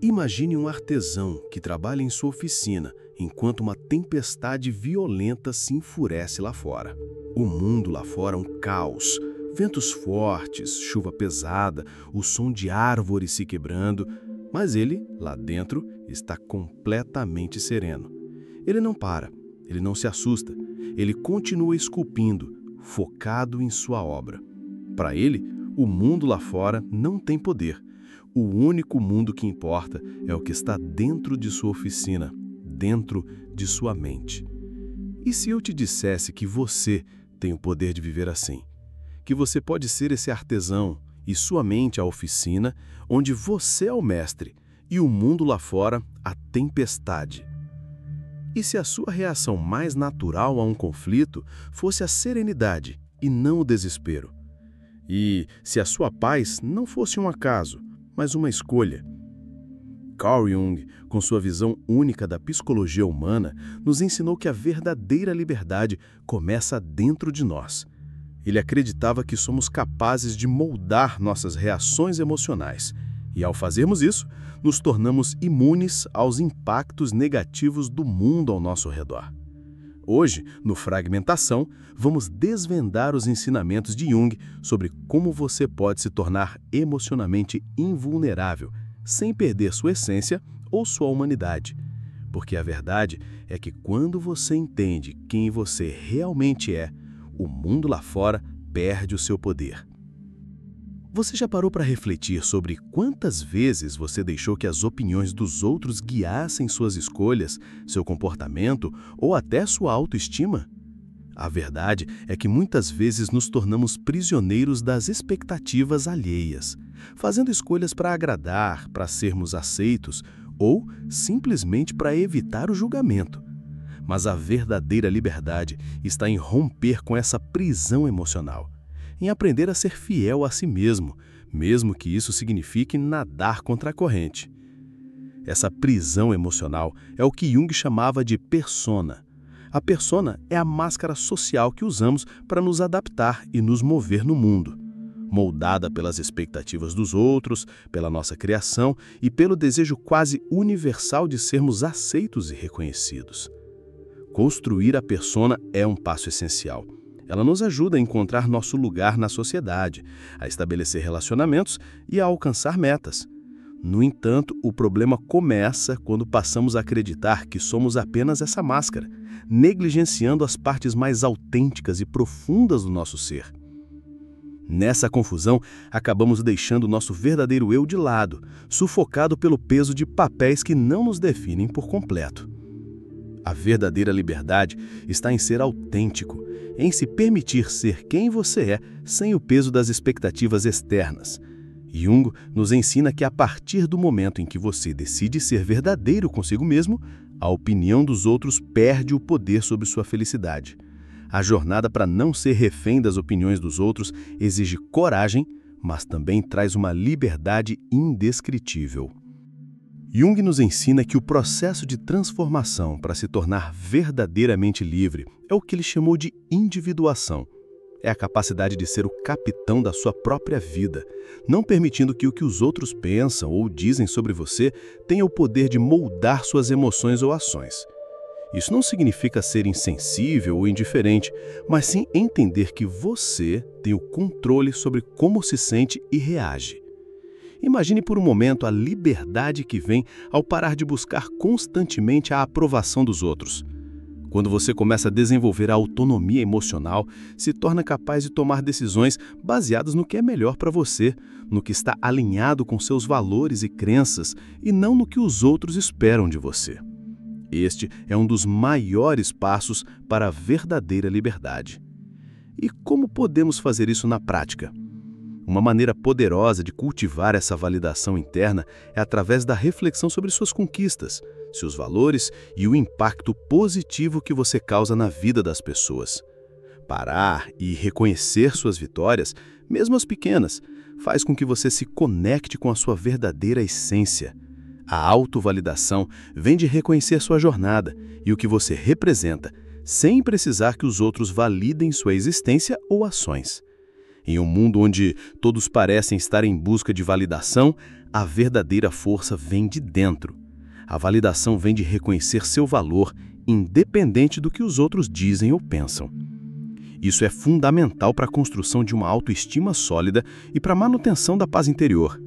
Imagine um artesão que trabalha em sua oficina enquanto uma tempestade violenta se enfurece lá fora. O mundo lá fora é um caos. Ventos fortes, chuva pesada, o som de árvores se quebrando, mas ele, lá dentro, está completamente sereno. Ele não para, ele não se assusta, ele continua esculpindo, focado em sua obra. Para ele, o mundo lá fora não tem poder. O único mundo que importa é o que está dentro de sua oficina, dentro de sua mente. E se eu te dissesse que você tem o poder de viver assim? Que você pode ser esse artesão e sua mente a oficina, onde você é o mestre e o mundo lá fora a tempestade? E se a sua reação mais natural a um conflito fosse a serenidade e não o desespero? E se a sua paz não fosse um acaso, mas uma escolha? Carl Jung, com sua visão única da psicologia humana, nos ensinou que a verdadeira liberdade começa dentro de nós. Ele acreditava que somos capazes de moldar nossas reações emocionais, e ao fazermos isso, nos tornamos imunes aos impactos negativos do mundo ao nosso redor. Hoje, no Fragmentação, vamos desvendar os ensinamentos de Jung sobre como você pode se tornar emocionalmente invulnerável, sem perder sua essência ou sua humanidade. Porque a verdade é que quando você entende quem você realmente é, o mundo lá fora perde o seu poder. Você já parou para refletir sobre quantas vezes você deixou que as opiniões dos outros guiassem suas escolhas, seu comportamento ou até sua autoestima? A verdade é que muitas vezes nos tornamos prisioneiros das expectativas alheias, fazendo escolhas para agradar, para sermos aceitos ou simplesmente para evitar o julgamento. Mas a verdadeira liberdade está em romper com essa prisão emocional, em aprender a ser fiel a si mesmo, mesmo que isso signifique nadar contra a corrente. Essa prisão emocional é o que Jung chamava de persona. A persona é a máscara social que usamos para nos adaptar e nos mover no mundo, moldada pelas expectativas dos outros, pela nossa criação e pelo desejo quase universal de sermos aceitos e reconhecidos. Construir a persona é um passo essencial. Ela nos ajuda a encontrar nosso lugar na sociedade, a estabelecer relacionamentos e a alcançar metas. No entanto, o problema começa quando passamos a acreditar que somos apenas essa máscara, negligenciando as partes mais autênticas e profundas do nosso ser. Nessa confusão, acabamos deixando nosso verdadeiro eu de lado, sufocado pelo peso de papéis que não nos definem por completo. A verdadeira liberdade está em ser autêntico, em se permitir ser quem você é sem o peso das expectativas externas. Jung nos ensina que a partir do momento em que você decide ser verdadeiro consigo mesmo, a opinião dos outros perde o poder sobre sua felicidade. A jornada para não ser refém das opiniões dos outros exige coragem, mas também traz uma liberdade indescritível. Jung nos ensina que o processo de transformação para se tornar verdadeiramente livre é o que ele chamou de individuação. É a capacidade de ser o capitão da sua própria vida, não permitindo que o que os outros pensam ou dizem sobre você tenha o poder de moldar suas emoções ou ações. Isso não significa ser insensível ou indiferente, mas sim entender que você tem o controle sobre como se sente e reage. Imagine por um momento a liberdade que vem ao parar de buscar constantemente a aprovação dos outros. Quando você começa a desenvolver a autonomia emocional, se torna capaz de tomar decisões baseadas no que é melhor para você, no que está alinhado com seus valores e crenças, e não no que os outros esperam de você. Este é um dos maiores passos para a verdadeira liberdade. E como podemos fazer isso na prática? Uma maneira poderosa de cultivar essa validação interna é através da reflexão sobre suas conquistas, seus valores e o impacto positivo que você causa na vida das pessoas. Parar e reconhecer suas vitórias, mesmo as pequenas, faz com que você se conecte com a sua verdadeira essência. A autovalidação vem de reconhecer sua jornada e o que você representa, sem precisar que os outros validem sua existência ou ações. Em um mundo onde todos parecem estar em busca de validação, a verdadeira força vem de dentro. A validação vem de reconhecer seu valor, independente do que os outros dizem ou pensam. Isso é fundamental para a construção de uma autoestima sólida e para a manutenção da paz interior.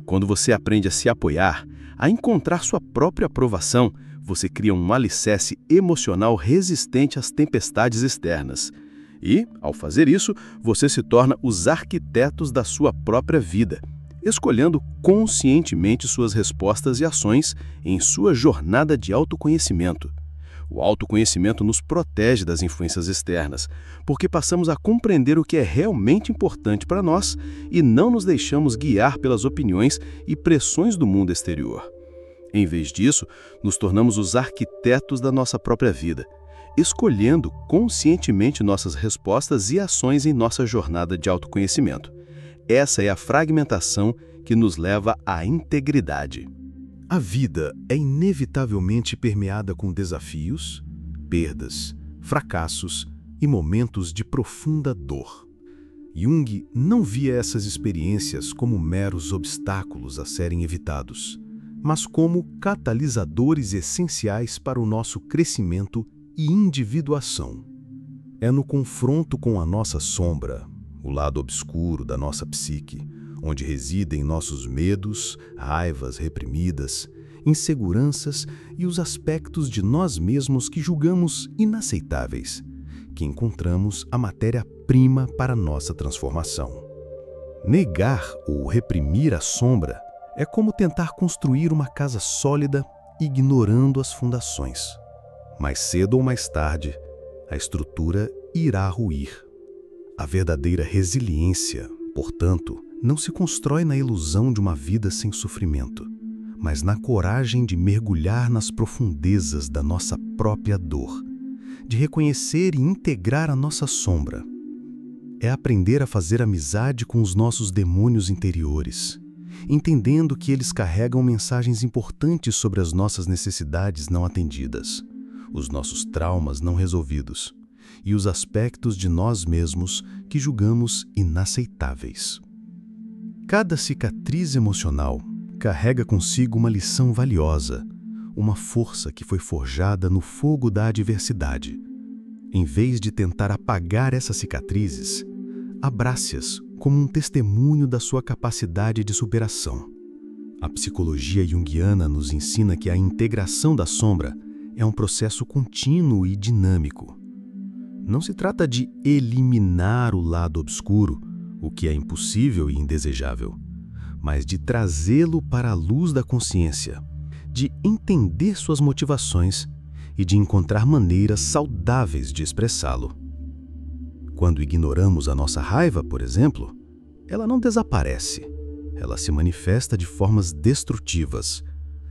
Quando você aprende a se apoiar, a encontrar sua própria aprovação, você cria um alicerce emocional resistente às tempestades externas. E, ao fazer isso, você se torna os arquitetos da sua própria vida, escolhendo conscientemente suas respostas e ações em sua jornada de autoconhecimento. O autoconhecimento nos protege das influências externas, porque passamos a compreender o que é realmente importante para nós e não nos deixamos guiar pelas opiniões e pressões do mundo exterior. Em vez disso, nos tornamos os arquitetos da nossa própria vida, escolhendo conscientemente nossas respostas e ações em nossa jornada de autoconhecimento. Essa é a fragmentação que nos leva à integridade. A vida é inevitavelmente permeada com desafios, perdas, fracassos e momentos de profunda dor. Jung não via essas experiências como meros obstáculos a serem evitados, mas como catalisadores essenciais para o nosso crescimento e individuação. É no confronto com a nossa sombra, o lado obscuro da nossa psique, onde residem nossos medos, raivas reprimidas, inseguranças e os aspectos de nós mesmos que julgamos inaceitáveis, que encontramos a matéria-prima para nossa transformação. Negar ou reprimir a sombra é como tentar construir uma casa sólida ignorando as fundações. Mais cedo ou mais tarde, a estrutura irá ruir. A verdadeira resiliência, portanto, não se constrói na ilusão de uma vida sem sofrimento, mas na coragem de mergulhar nas profundezas da nossa própria dor, de reconhecer e integrar a nossa sombra. É aprender a fazer amizade com os nossos demônios interiores, entendendo que eles carregam mensagens importantes sobre as nossas necessidades não atendidas, os nossos traumas não resolvidos e os aspectos de nós mesmos que julgamos inaceitáveis. Cada cicatriz emocional carrega consigo uma lição valiosa, uma força que foi forjada no fogo da adversidade. Em vez de tentar apagar essas cicatrizes, abrace-as como um testemunho da sua capacidade de superação. A psicologia junguiana nos ensina que a integração da sombra é um processo contínuo e dinâmico. Não se trata de eliminar o lado obscuro, o que é impossível e indesejável, mas de trazê-lo para a luz da consciência, de entender suas motivações e de encontrar maneiras saudáveis de expressá-lo. Quando ignoramos a nossa raiva, por exemplo, ela não desaparece, ela se manifesta de formas destrutivas,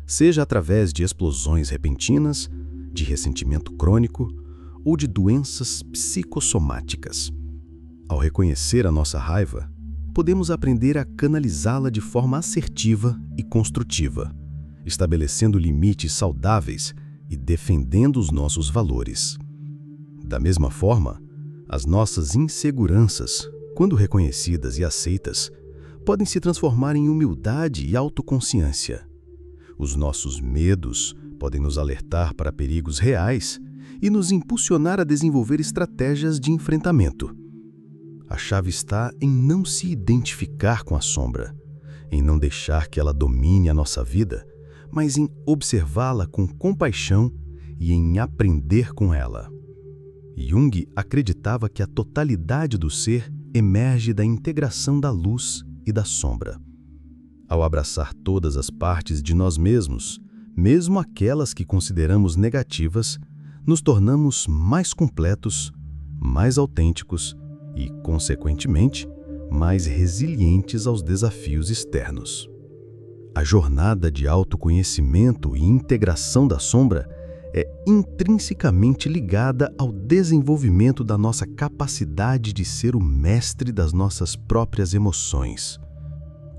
seja através de explosões repentinas, de ressentimento crônico ou de doenças psicossomáticas. Ao reconhecer a nossa raiva, podemos aprender a canalizá-la de forma assertiva e construtiva, estabelecendo limites saudáveis e defendendo os nossos valores. Da mesma forma, as nossas inseguranças, quando reconhecidas e aceitas, podem se transformar em humildade e autoconsciência. Os nossos medos podem nos alertar para perigos reais e nos impulsionar a desenvolver estratégias de enfrentamento. A chave está em não se identificar com a sombra, em não deixar que ela domine a nossa vida, mas em observá-la com compaixão e em aprender com ela. Jung acreditava que a totalidade do ser emerge da integração da luz e da sombra. Ao abraçar todas as partes de nós mesmos, mesmo aquelas que consideramos negativas, nos tornamos mais completos, mais autênticos e, consequentemente, mais resilientes aos desafios externos. A jornada de autoconhecimento e integração da sombra é intrinsecamente ligada ao desenvolvimento da nossa capacidade de ser o mestre das nossas próprias emoções.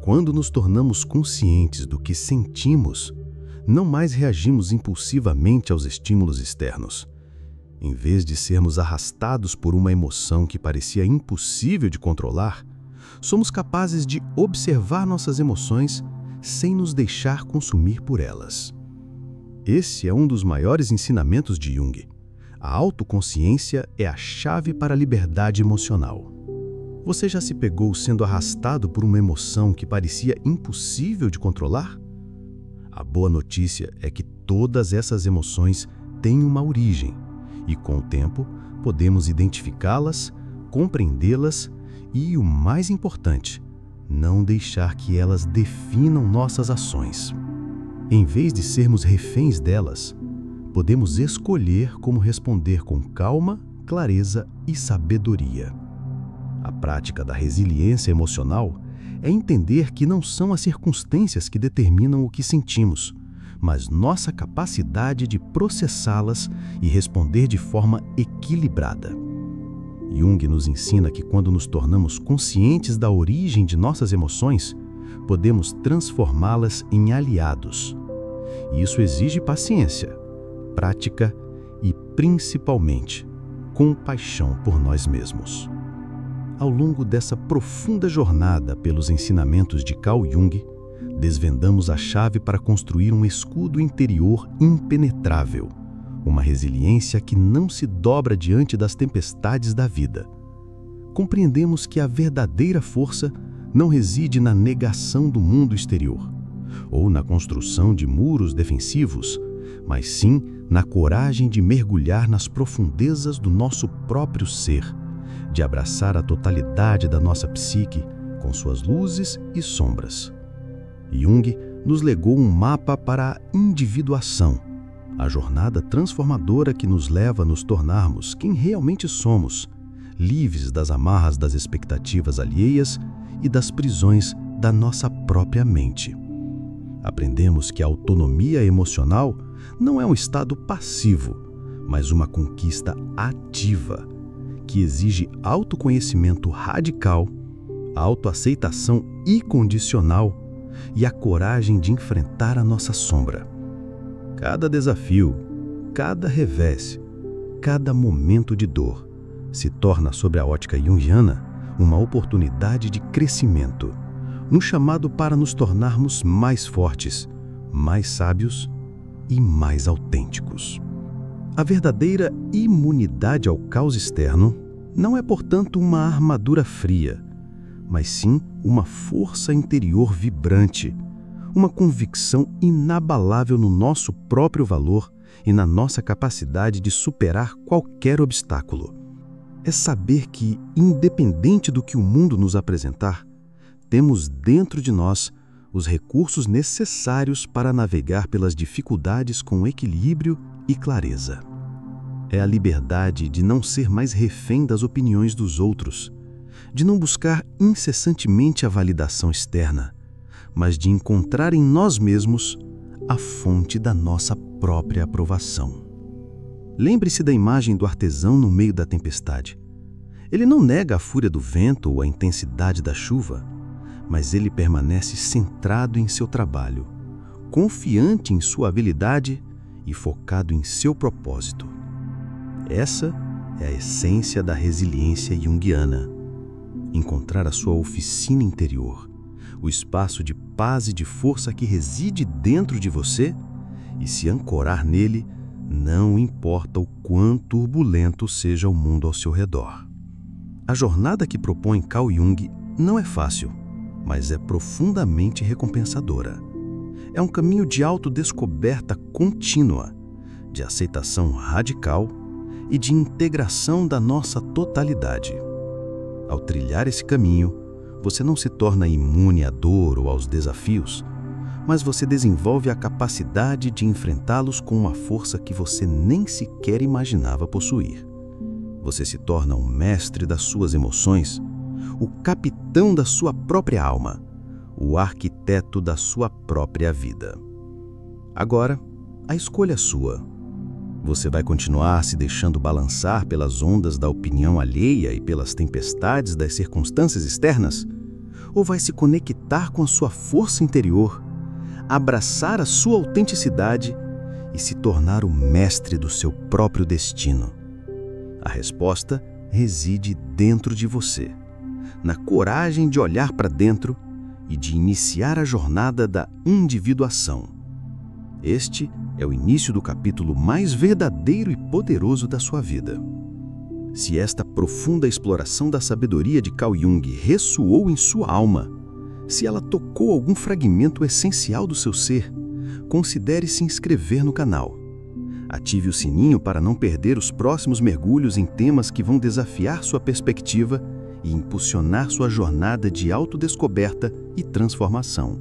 Quando nos tornamos conscientes do que sentimos, não mais reagimos impulsivamente aos estímulos externos. Em vez de sermos arrastados por uma emoção que parecia impossível de controlar, somos capazes de observar nossas emoções sem nos deixar consumir por elas. Esse é um dos maiores ensinamentos de Jung. A autoconsciência é a chave para a liberdade emocional. Você já se pegou sendo arrastado por uma emoção que parecia impossível de controlar? A boa notícia é que todas essas emoções têm uma origem e, com o tempo, podemos identificá-las, compreendê-las e, o mais importante, não deixar que elas definam nossas ações. Em vez de sermos reféns delas, podemos escolher como responder com calma, clareza e sabedoria. A prática da resiliência emocional é entender que não são as circunstâncias que determinam o que sentimos, mas nossa capacidade de processá-las e responder de forma equilibrada. Jung nos ensina que quando nos tornamos conscientes da origem de nossas emoções, podemos transformá-las em aliados. E isso exige paciência, prática e, principalmente, compaixão por nós mesmos. Ao longo dessa profunda jornada pelos ensinamentos de Carl Jung, desvendamos a chave para construir um escudo interior impenetrável, uma resiliência que não se dobra diante das tempestades da vida. Compreendemos que a verdadeira força não reside na negação do mundo exterior, ou na construção de muros defensivos, mas sim na coragem de mergulhar nas profundezas do nosso próprio ser, de abraçar a totalidade da nossa psique, com suas luzes e sombras. Jung nos legou um mapa para a individuação, a jornada transformadora que nos leva a nos tornarmos quem realmente somos, livres das amarras das expectativas alheias e das prisões da nossa própria mente. Aprendemos que a autonomia emocional não é um estado passivo, mas uma conquista ativa, que exige autoconhecimento radical, autoaceitação incondicional e a coragem de enfrentar a nossa sombra. Cada desafio, cada revés, cada momento de dor se torna, sob a ótica junguiana, uma oportunidade de crescimento, um chamado para nos tornarmos mais fortes, mais sábios e mais autênticos. A verdadeira imunidade ao caos externo não é, portanto, uma armadura fria, mas sim uma força interior vibrante, uma convicção inabalável no nosso próprio valor e na nossa capacidade de superar qualquer obstáculo. É saber que, independente do que o mundo nos apresentar, temos dentro de nós os recursos necessários para navegar pelas dificuldades com equilíbrio e clareza. É a liberdade de não ser mais refém das opiniões dos outros, de não buscar incessantemente a validação externa, mas de encontrar em nós mesmos a fonte da nossa própria aprovação. Lembre-se da imagem do artesão no meio da tempestade. Ele não nega a fúria do vento ou a intensidade da chuva, mas ele permanece centrado em seu trabalho, confiante em sua habilidade e focado em seu propósito. Essa é a essência da resiliência junguiana. Encontrar a sua oficina interior, o espaço de paz e de força que reside dentro de você e se ancorar nele, não importa o quão turbulento seja o mundo ao seu redor. A jornada que propõe Carl Jung não é fácil, mas é profundamente recompensadora. É um caminho de autodescoberta contínua, de aceitação radical e de integração da nossa totalidade. Ao trilhar esse caminho, você não se torna imune à dor ou aos desafios, mas você desenvolve a capacidade de enfrentá-los com uma força que você nem sequer imaginava possuir. Você se torna um mestre das suas emoções, o capitão da sua própria alma, o arquiteto da sua própria vida. Agora, a escolha é sua. Você vai continuar se deixando balançar pelas ondas da opinião alheia e pelas tempestades das circunstâncias externas? Ou vai se conectar com a sua força interior, abraçar a sua autenticidade e se tornar o mestre do seu próprio destino? A resposta reside dentro de você. na coragem de olhar para dentro e de iniciar a jornada da individuação. Este é o início do capítulo mais verdadeiro e poderoso da sua vida. Se esta profunda exploração da sabedoria de Carl Jung ressoou em sua alma, se ela tocou algum fragmento essencial do seu ser, considere se inscrever no canal. Ative o sininho para não perder os próximos mergulhos em temas que vão desafiar sua perspectiva e impulsionar sua jornada de autodescoberta e transformação.